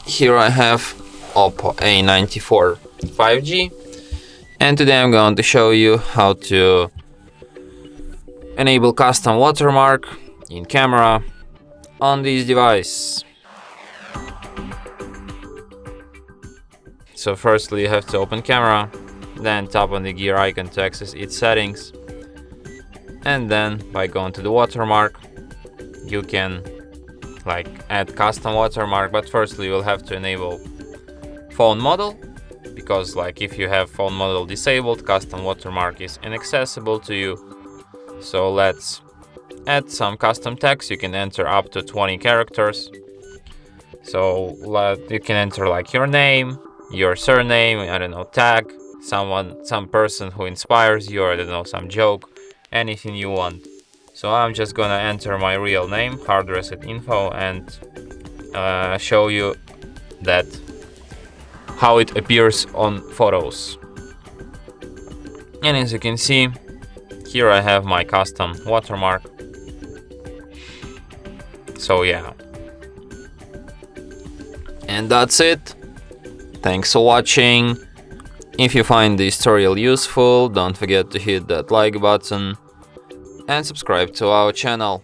Here I have OPPO A94 5G, and today I'm going to show you how to enable custom watermark in camera on this device. So firstly you have to open camera, then tap on the gear icon to access its settings, and then by going to the watermark you can add custom watermark. But firstly you'll have to enable phone model, because if you have phone model disabled, custom watermark is inaccessible to you. So let's add some custom text. You can enter up to 20 characters. So you can enter your name, your surname, I don't know, tag, some person who inspires you, or I don't know, some joke, anything you want. So I'm just gonna enter my real name, HardReset.Info, and show you that how it appears on photos. And as you can see, here I have my custom watermark. So yeah, and that's it. Thanks for watching. If you find this tutorial useful, don't forget to hit that like button and subscribe to our channel.